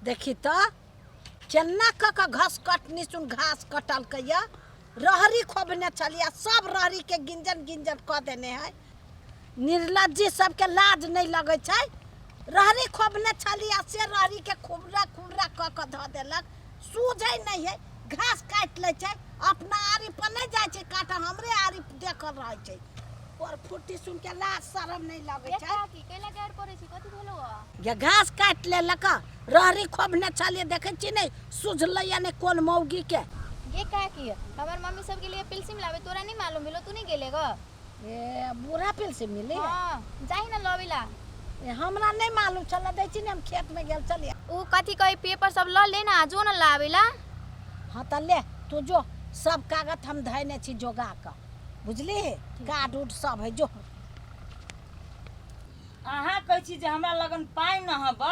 देखी तो केना क घास कटनी सुन घास कटल के या रहरी खोबने चलिया सब रहरी के गिंजन गिंजन क देने है। निर्लज्जी सबके लाज नहीं लगे छै। रहरी खोबने चलिया से रहरी के खुबरा खुबरा क ध देलक सूझे नहीं है। घास काट ले छै अपना आरी पर नहीं जाय छै काटा हमरे आरी देखल रह छै और फुटी सुन के लाज शरम नहीं लगे छै। की केला गाड़ पड़े छी कथि भेलो ये घास काट ले लका रहरी खोबने चलिए देखे छी नहीं सुझल यानी कौन मौगी के ये का की हमर मम्मी सब के लिए पिलसिम लावे तोरा नहीं मालूम भेलो तू नहीं गेले ग ए बुरा पिल से मिली हां जाई ना लवेला हमरा नहीं मालूम चला दै छी हम खेत में गेल चलिए ऊ कथि कहि पेपर सब ल लेना जो ना लावेला। हां त ले तू जो सब कागज हम धैने छी जोगा के बुझली कार्ड उड सब है जो अहाँ कहै छी जे हमरा लगन पाई न हब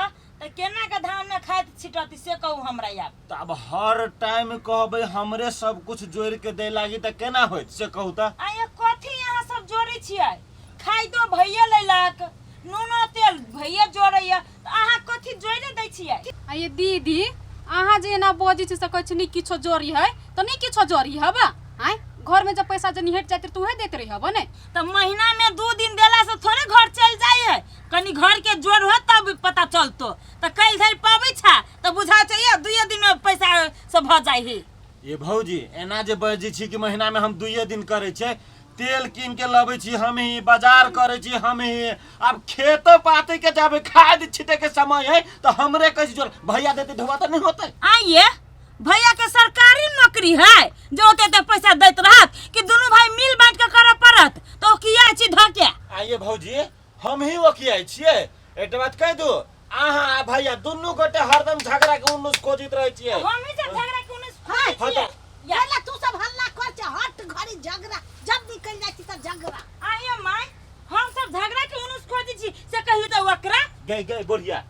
त केना के धान में खाद छिटती से कहू हमरा यार। त अब हर टाइम कहबै हमरे सब कुछ जोड़ के दे लागी त केना होइत से कहू त। आये कथि यहाँ सब जोड़े छियै खाइदो भैया लेलक नूनो तेल भैया जोड़ैया त अहाँ कथि जोड़े दै छियै। आये दीदी अहाँ जे ना बजै छी सकै छी नी किछो जोरी है त नी किछो जोरी हबा आय घर में जब पैसा जनी हट जाते तू है देत रही हबा ने त महीना में 2 दिन देला से थोड़े घर चल जाय है कनी घर के जोड़ हो तब पता चलतो त कल धर पाबै छा त बुझा चाहिए 2 दिन में पैसा सब भ जाय है। ये भौजी एना जे बजै छी कि महीना में हम 2 दिन करे छै तेल कीन के लबै छी हम ही बाजार करे छी हम ही अब खेतो पाते के जब खाद छिटे के समय है तो हमरे कैसे जोर भैया देते ढोवा त नहीं होते। आइए भैया के सरकारी नौकरी है जो होते पैसा देत रहत कि दोनों भाई मिल बांट के करे पड़त तो किया छी धके। आइए भौजी हम ही ओकिया छिए एटा बात कह दू आहा भैया दुनु गोटे हरदम झगड़ा के उन्नुस खोजित रहे छिए हम ही से झगड़ा के उन्नुस हाय खोजित छिए। याला तू सब हल्ला कर छ हट घड़ी झगड़ा जब निकल जाती त झगड़ा आइए माय हम सब झगड़ा के उन्नुस खोजी छी से कहियो त वकरा गई गई बोलिया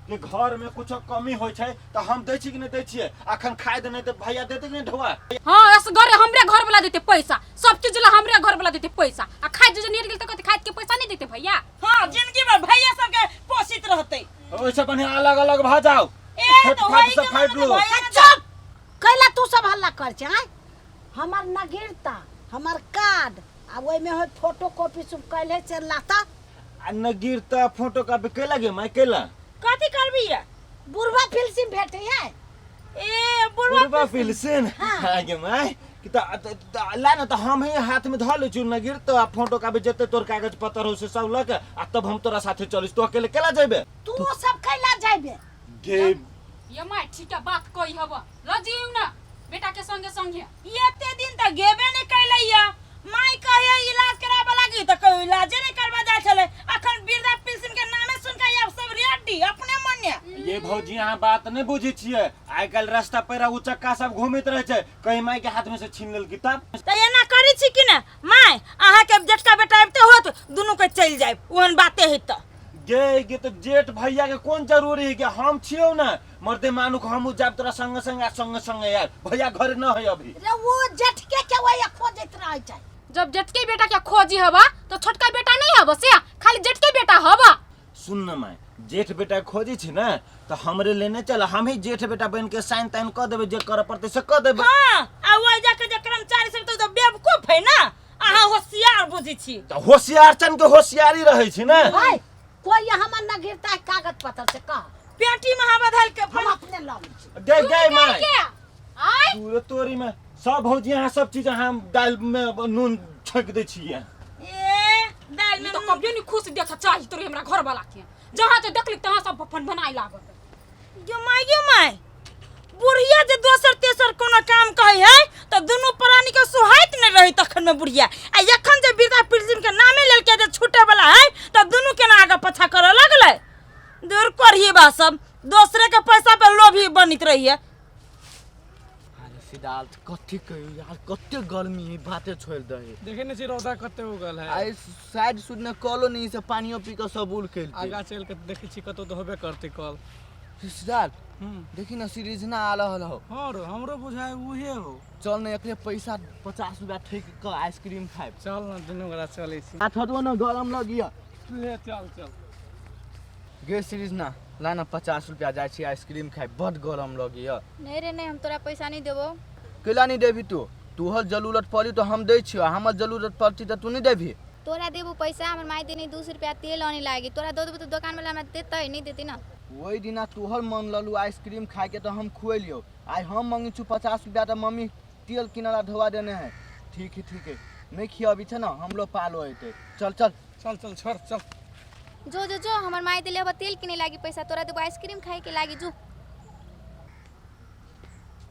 कि घर में कुछ कमी होय छै त हम दै छी कि नहीं दै छिए अखन खाय दे नहीं त भैया देते कि नहीं ढोवा। हां एस घर हमरे घर वाला देते पैसा सब चीज ला हमरे घर वाला देते पैसा आ खाय जे नियर गेल त कथि खाय के पैसा नहीं देते भैया। हां जिंदगी भर भैया सब के पोषित रहते ओइसे बढ़िया अलग अलग भ जाओ ए तो फाट से फाट लो। चुप कैला तू सब हल्ला कर छ हमर नगिरता हमर कार्ड आ ओइ में है फोटो कॉपी सब कैले से लाता आ न गिरता फोटो कॉपी के लगे मैं केला कथि करबी है बुढ़वा फिल्सिम भेटे है ए बुढ़वा फिल्सिन आगे मैं कि त ला न त हम ही हाथ में ध ले छु न गिरता फोटो कॉपी जते तोर कागज पत्र हो से सब लके आ तब हम तोरा साथे चलिस तो अकेले केला जेबे तू सब कैला जाबे गे ये माय ठीक है बात कही हबा ल जीव ना बेटा के संगे संगे एते दिन त गेबे नहीं कैलैया माय कहे इलाज कराबे लागी त कोई इलाज नहीं करबा जाय छले अखन वृद्धा पेंशन के नामे सुन के अब सब रेडी अपने मने। ये भौजी यहाँ बात नहीं बुझे छिए आइ काल रास्ता पैरा उचक्का सब घूमित रहे छै कहीं माय के हाथ में से छीन लेल किताब त एना करी छी कि न माय आहा के जेठका बेटा आबते होत दोनों के चल जाय ओहन बाते है त गे तो जेठ भैया के कौन जरूरी है कि हम छियो ना मर्दे मानु को हम जाब तोरा संग संग यार भैया घर न है अभी रे वो जेठके के वही खोजत रह छै जब जेठके बेटा के खोजी हबा तो छोटका बेटा नहीं हबा से खाली जेठके बेटा हबा। सुन न माय जेठ बेटा खोजी छी ना तो हमरे लेने चल हम ही जेठ बेटा बन के साइन ताइन क देबे जे कर पड़ते से क देबे। हां आ ओइ जाके जे कर्मचारी सब तो बेवकूफ है ना आहा होशियार बुझी छी तो होशियार चन के होशियारी रहे छी ना भाई कोई हमर न गिरता है कागज पत्र से कह पेटी में हवा धल के हम अपने लावे छी गे गे माय आय पूरे तोरी में सब भौजी यहाँ सब चीज हम दाल में नून छक दे छिए ए दाल में तो कभी नहीं खुश देखा चाहिए तोरे हमरा घर वाला के जहां तो देखली तहां सब फन बनाई लागत यो माय बुढ़िया जे दोसर तेसर कोनो काम कहे है त दोनों प्राणी के सुहाइत न रही तखन में बुढ़िया आ यखन जे वृद्धा पेंशन के नामे लेल के जे छूटे वाला है त दोनों के ना आगे पछा करे लगले दूर करिए बा सब दूसरे के पैसा पे लोभी बनित रही है। अरे सिद्धार्थ कथी कहियो यार कते गर्मी है बाते छोड़ दे देखे न छी रौदा कते हो गल है आई साइड सुड न कॉलो नहीं से पानियो पी के सब उल खेल आगा चल के देखै छी कतो तो होबे करते कल सिद्धार्थ देखी ना सीरीज ना आला हलो और हमरो बुझाय उहे हो चल न एकरे पैसा 50 रुपया ठेक के आइसक्रीम खाए चल न दुनू गोरा चलै छी आ थदो न गरम लगिया ले चल गे सीरीज ना ला ना 50 रुपया जाइ छी आइसक्रीम खाए बड़ गरम लगिया। नहीं रे नहीं, हम तोरा पैसा नहीं देबो। केला नहीं देबी तू? तोहर जरूरत पड़ी तो हम दै छियो, हमर जरूरत पड़ती तो तू नहीं देबी। तोरा देबो पैसा, हमर माई देनी 200 रुपया तेल आने लागी। तोरा दे देबो तो दुकान वाला हमरा देतै नहीं देती ना। वही दिना तोहर मन ललू आइसक्रीम खाए के तो हम खुएलियो। आई हम मांगी छु 50 रुपया तो मम्मी तेल किनारा धोवा देने हैं। ठीक है नहीं खियाबी छे ना हम लोग पालो हेते। चल चल चल चल छोड़ चल। जो हमर माई देले अब तेल किने लागी पैसा, तोरा देबो आइसक्रीम खाए के लागी। जो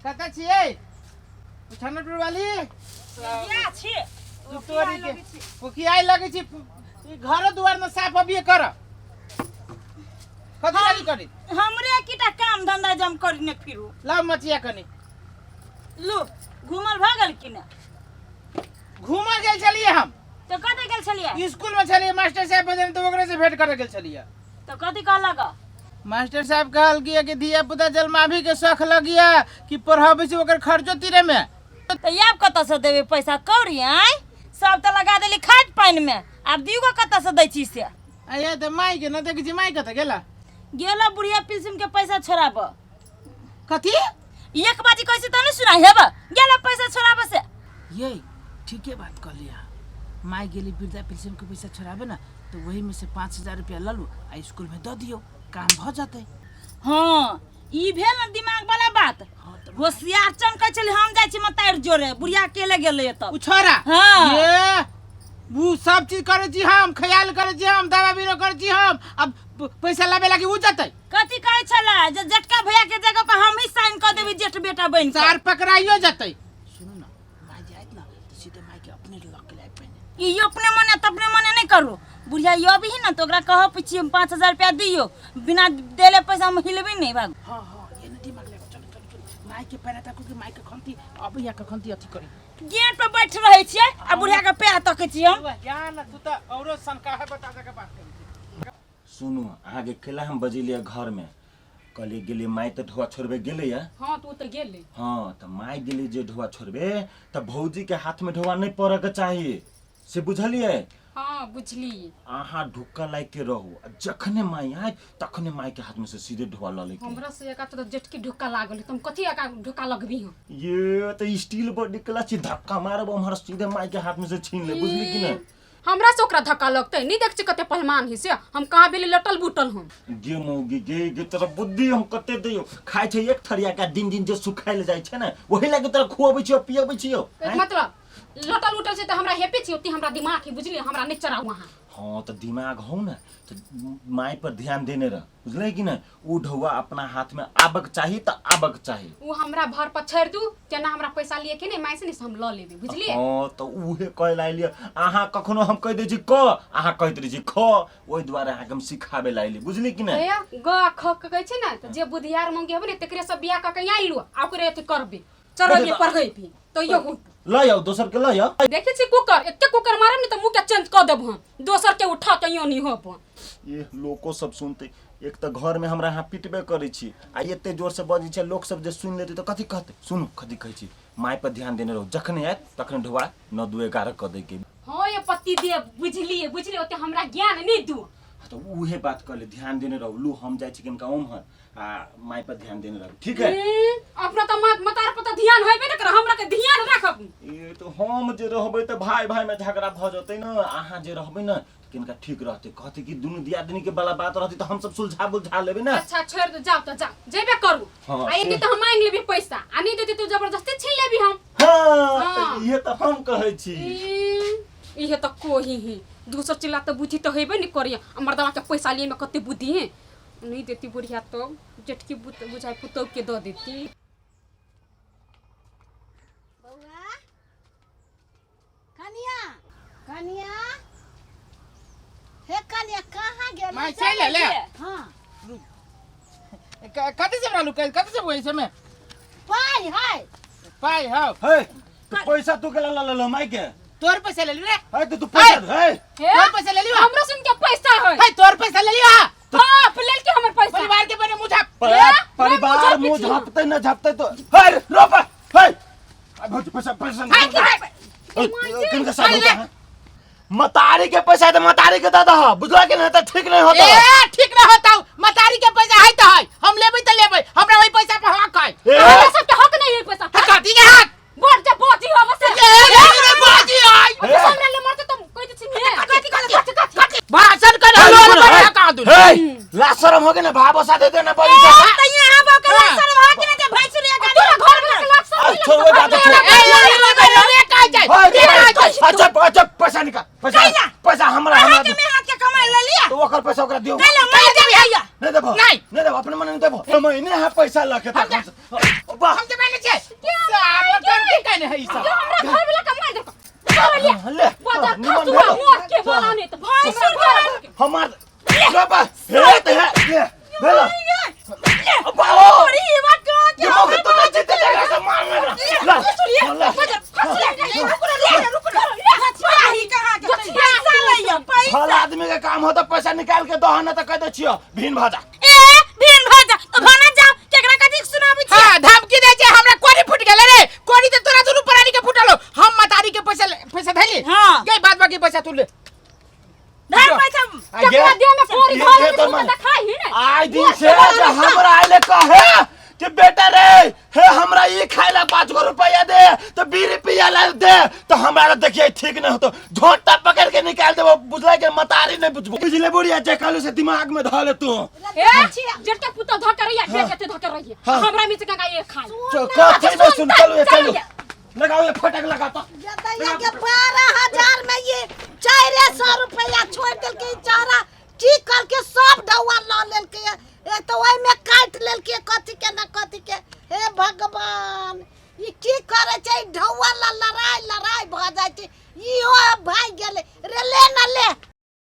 कतऽ छियै? छनपुर वाली या छी तू तोरी के कोकियाई लगे छी। ई घर दुआर में साफ अभी कर। कथि लागी करी? हमरे कीटा काम धंधा जम करने फिरू। लाव मचिया कनी। लो घुमल भागल कि ना? घूमा गेल छलिए हम। तो कते गेल छलिए? स्कूल में छलिए, मास्टर साहब बजन तो ओकरे से भेंट करे गेल छलिए। तो कथि कहलक? मास्टर साहब कहल कि धिया पुता जलमाभी के शौक लगिया कि पढ़ाबे से ओकर खर्चो तीरे में। तो याब कत से देबे पैसा कौड़ी? आय सब तो लगा देली खाद पानी में, अब दियो कत से दै छी से? आया त माई के न देखै छी, माई कत गेला? गेला बुढ़िया पिलसिम के पैसा छोड़ाब। कथि? एक बाजी कैसे तो नहीं सुनाई हेब? गेला पैसा छोड़ाब से। ये ठीके बात कर लिया। माई गेली वृद्धा पेंशन के पैसा छोड़ाबे ना, तो वही में से 5000 रुपया ललू आ स्कूल में दे दियो, काम भ जाते। हाँ ई भेल न दिमाग वाला बात। होशियार चन कह चली हम जाय छी मतार जोरे, बुढ़िया अकेले गेले तब। उ छोरा हाँ। ये वो सब चीज करे छी हम, ख्याल करे छी हम, दवा बीरो करे छी हम। अब पैसा लाबे लागी उ जतै। कथि कहै छला जे जटका भैया के जगह पर हम ही साइन कर देबी जेठ बेटा बन के। सार पकड़ाइयो जतै। सुनो ना, माई जाइत ना तो सीधे माई के अपने लॉक के लाइक पहने। ई अपने मने त अपने मने नहीं करू। बुढ़िया यो भी ना तो ओकरा कह पिछी 5000 रुपया दियो, बिना देले पैसा हम हिलबी नहीं भाग। हां ये न दिमाग ले। चल चल चल माई के पैरा तक के माई के खंती अब या के खंती अथी करी। गेट पर बैठ रहे छिए आ बुढ़िया के पैर तकै छी हम। ज्ञान तू त औरो शंका है, बता दे के बात कर। सुनू आगे केला हम बजिलिया घर में कली गेली माई तो ढोआ छोड़बे गेले या। हाँ तू तो गेले। हाँ तो माई गेली जे ढोआ छोड़बे तो भौजी के हाथ में ढोआ नहीं पड़े के चाहिए से बुझलिए। हाँ बुझली। आहा ढुक्का लाग के रहू, जखने माई आए तखने माई के हाथ में से सीधे ढोआ ल ले। हमरा से एका तो जेटकी ढुक्का लागल, तुम कथि एका ढुक्का लगबी हम? ये तो स्टील बॉडी कला छी, धक्का मारब हमर सीधे माई के हाथ में से छीन ले, बुझली कि नहीं? हमरा से ओकरा धक्का लगतै नहीं? देख छी कते पहलवान ही से हम कहां बेली लटल बुटल हम। गे मौगी गे तेरा बुद्धि हम कते दियो। खाइ छै एक थरिया का दिन दिन जे सुखाइल जाइ छै ना, वही लागे तोरा खुआबै छियो पियाबै छियो। मतलब लटल उटल से तो हमरा हेपे छी, ओती हमरा दिमाग ही बुझली, हमरा नहीं चढ़ा वहां। हाँ तो दिमाग हो ना तो माई पर ध्यान देने रह, बुझले कि ना? उ ढौआ अपना हाथ में आबक चाहिए तो आबक चाहिए। वो हमरा भर पर छोड़ दू केना हमरा पैसा लिए के नहीं माई से नहीं हम ल लेबे, बुझली? हाँ तो उहे कह लाइलिए। अहाँ कखनो हम कह दे छी क, अहाँ कह दे छी ख, ओइ द्वारा अहाँ हम सिखाबे लाइली, बुझली कि ना? भैया ग ख कहै छै ना, तो जे बुधियार मंगे हबे ने तकरे सब बियाह क के आइलु आ ओकरे एते करबे चरबे पढ़ै भी तो यो ल जाओ दोसर के ल जाओ। देखे छी कुकर एते कुकर मारब नहीं तो मुंह के चेंज कर देब हम, दोसर के उठा के यो नहीं होब। ये लोको सब सुनते, एक तो घर में हमरा यहाँ पिटबे करे छी आ एते जोर से बजी छै, लोग सब जे सुन लेते तो कथि कहते? सुनू कथि कहै छी, माई पर ध्यान देने रहो, जखने आए तखने ढोआ 9 2 11 क दे के। हां ये पति दे, बुझली बुझली, ओते हमरा ज्ञान नहीं दू। तो उहे बात कहले, ध्यान देने रहो। लू हम जाय छी किनका ओम्हर आ माई पर ध्यान देने रहो, ठीक है? अपना तो मतार पर तो ध्यान होबे न कर, हमरा के ध्यान राखब। ये तो हम जे रहबे तो भाई भाई में झगड़ा भ जते न, अहाँ जे रहबे न किनका ठीक रहते, कहते कि दुनु दियादनी के वाला बात रहती तो हम सब सुलझा बुलझा लेबे ना। अच्छा छोड़ दो, जाओ तो जाओ, जेबे करू। हाँ, आ यदि तो हम मांग लेबी पैसा, आ नहीं देती तो जबरदस्ती छीन लेबी हम। हाँ ये तो हम कहै छी। इहे तो कोही ही दूसर चिल्ला तो बुद्धि तो हेबे नहीं करिया। मर्दवा के पैसा लिए में कते बुद्धि है, नहीं देती बुढ़िया तो जेटकी बुझाई पुतौ के दे देती। बउआ कनिया कनिया हे कनिया कहाँ गेल? माई चल ले। हां कथि से रहलू कल? कथि से होई समय? पाई है पाई हां हे तो पैसा तू के ल माई के तोर पैसा ले ली रे। है तो तू पैसा है तोर पैसा ले लियो। हमरा सुन के पैसा है। है तोर पैसा ले लियो। हां ले के हमर पैसा परिवार के बने मुझा परिवार मुंह झापते न झापते तो है रोप है। अब पैसा पैसा किनका साथ होता है? मतारी के पैसा तो मतारी के दादा बुझला के नहीं तो ठीक नहीं होता ए ठीक ना होता मतारी के पैसा है तो है हम लेबै तो लेबै हमरा वही पैसा पे हक है हमरा सबके हक नहीं है पैसा कथी के हक बोल जा बोती हो बस ए बाजी आई सामने ले मरते तुम कोई तो चिन्ह भाषण कर हलो बड़ा का दू लाज शरम हो गया ना भाव बसा दे देना बड़ी तो यहाँ बा के शर्म हा के ना भाई सुनिया तोरा घर में के लाख आज छोड़ बात अच्छा अच्छा पैसा निकाल पैसा हमरा के मेहनत के कमाई ले लिया तो ओकर पैसा ओकरा दियो ले लो मैं देबी हैया नहीं देबो नहीं देबो अपने मन नहीं देबो महीने है पैसा लखे तक हम जे मैंने छे साला गंदी कहने है ई सब हमरा घर वाला कमाई दे ले बता खसुआ मोट के बोला नहीं तो भाई सुन हमार बाबा हे तो है बेला बाबा अरे बात ये मौके तो नहीं जीते जाएगा सब मार मेरा आदमी का काम होता पैसा निकाल के दहना तो कह दे छियो भीन भाजा हां धमकी दे जे हमरा कोरी फुट गेले रे कोरी तो तोरा दुनु परानी के फुटलो हम मतारी के पैसा धैली गई बाद बाकी पैसा तू ले चकरा दे में कोरी घर में तो दिखाई ही नहीं आज दिन से हमरा आइले कहे कि बेटा रे हे हमरा ये खाइला 5 रुपया दे तो 20 रुपया ला दे तो हमरा देखिए ठीक नहीं हो तो झोटा पकड़ के निकाल देबो बुझला के मतारी नहीं बुझबो बुझले बुढ़िया जे कालू से दिमाग में धले तू ए जटके पुता धकर रहिया बेचते धकर रहिया हमरा में से का ये खाई कथि में सुन चलो लगाओ ये फटक लगा तो ये 12,000 में ये 400 रुपया छोड़ दे के चारा